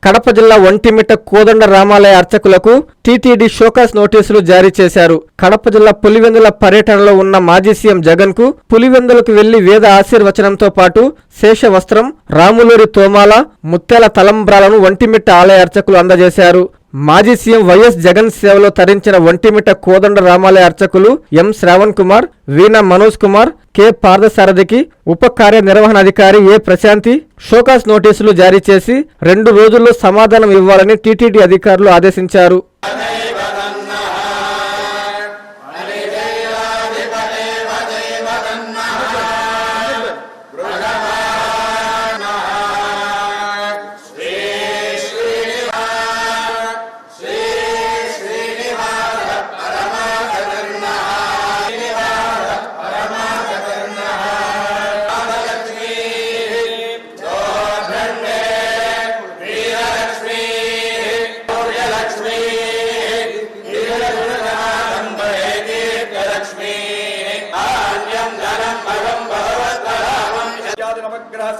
కడప జిల్లా ఒంటిమిట్ట కోదండ రామాలయ అర్చకులకు TTD show cause నోటీసులు జారీ చేశారు. కడప జిల్లా పులివెందుల పర్యటనలో ఉన్న మాజీ సీఎం జగన్ కు పులివెందులకు వెళ్లి వేద ఆశీర్వచనంతో పాటు శేష వస్త్రం, రాములూరి తోమాల, ముత్యాల తలంబ్రాలను ఒంటిమిట్ట ఆలయ అర్చకులు అందజేశారు. మాజీ సీఎం వైఎస్ జగన్ సేవలో తరించిన ఒంటిమిట్ట కోదండ రామాలయ అర్చకులు ఎం శ్రావణ్ కుమార్, వీణా మనోజ్ కుమార్, కె పార్థసారథికి ఉప కార్యనిర్వహణాధికారి ఏ ప్రశాంతి షోకాస్ నోటీసులు జారీ చేసి 2 రోజుల్లో సమాధానం ఇవ్వాలని టీటీడీ అధికారులు ఆదేశించారు.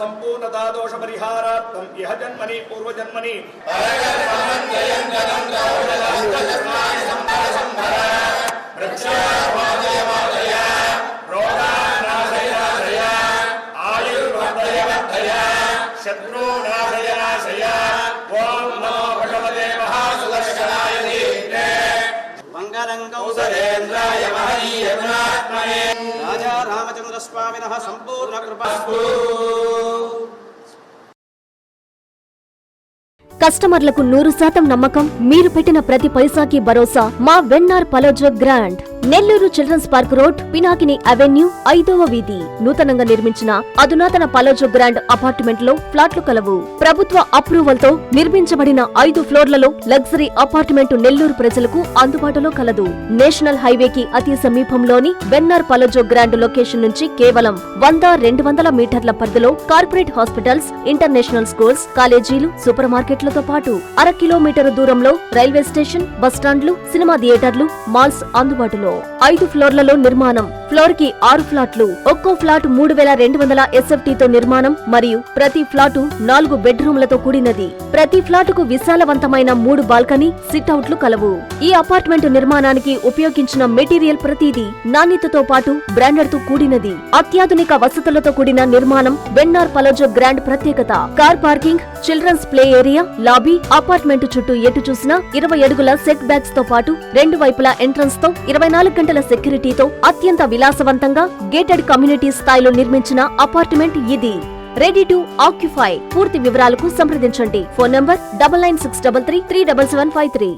संपूर्णता दोष परिहारार्थम इह जन्मनि पूर्व जन्मनि शत्रुनाशय ओम नमो भगवते महासुदर्शनाय धीमहि मंगलं कौसलेन्द्राय महनीयगुणात्मने राजा रामचंद्र स्वामिनः संपूर्ण कृपास्तु. కస్టమర్లకు 100% నమ్మకం, మీరు పెట్టిన ప్రతి పైసాకి భరోసా మా వెన్నార్ పలోజో Grand. Nellore children's park road, Pinakini avenue, 5వ వీధి. నూతనంగా నిర్మించిన అధునాతన పలోజో గ్రాండ్ అపార్ట్మెంట్ లో ఫ్లాట్లు కలవు. ప్రభుత్వ అప్రూవల్ తో నిర్మించబడిన 5 ఫ్లోర్లలో లగ్జరీ అపార్ట్మెంట్ నెల్లూరు ప్రజలకు అందుబాటులో కలదు. నేషనల్ హైవేకి అతి సమీపంలోని వెన్నార్ పలోజో గ్రాండ్ లొకేషన్ నుంచి కేవలం 100-200 మీటర్ల పరిధిలో కార్పొరేట్ హాస్పిటల్స్, ఇంటర్నేషనల్ స్కూల్స్, కాలేజీలు, సూపర్ మార్కెట్లతో పాటు 1/2 కిలోమీటర్ దూరంలో రైల్వే స్టేషన్, బస్టాండ్లు, సినిమా థియేటర్లు, మాల్స్ అందుబాటులో. 5 ఫ్లోర్లలో నిర్మాణం. ఫ్లోర్ కి 6 ఫ్లాట్లు. ఒక్కో ఫ్లాట్ 3200 SFT తో నిర్మాణం మరియు ప్రతి ఫ్లాటు 4 బెడ్రూమ్లతో కూడినది. ప్రతి ఫ్లాటుకు విశాలవంతమైన 3 బాల్కనీ, సిట్అవుట్లు కలవు. ఈ అపార్ట్మెంట్ నిర్మాణానికి ఉపయోగించిన మెటీరియల్ ప్రతిదీ నాణ్యతతో పాటు బ్రాండెడ్ తో కూడినది. అత్యాధునిక వసతులతో కూడిన నిర్మాణం వెన్నార్ పలోజో గ్రాండ్ ప్రత్యేకత. Car parking, children's play area, lobby, apartment చుట్టూ ఎటు చూసినా 20 అడుగుల సెట్ బ్యాక్స్ తో పాటు 2 వైపులా ఎంట్రన్స్ తో 24 గంటల సెక్యూరిటీతో అత్యంత విలాసవంతంగా గేటెడ్ కమ్యూనిటీ స్థాయిలో నిర్మించిన అపార్ట్మెంట్ ఇది. Ready to occupy. పూర్తి వివరాలకు సంప్రదించండి. Phone number 9963337753.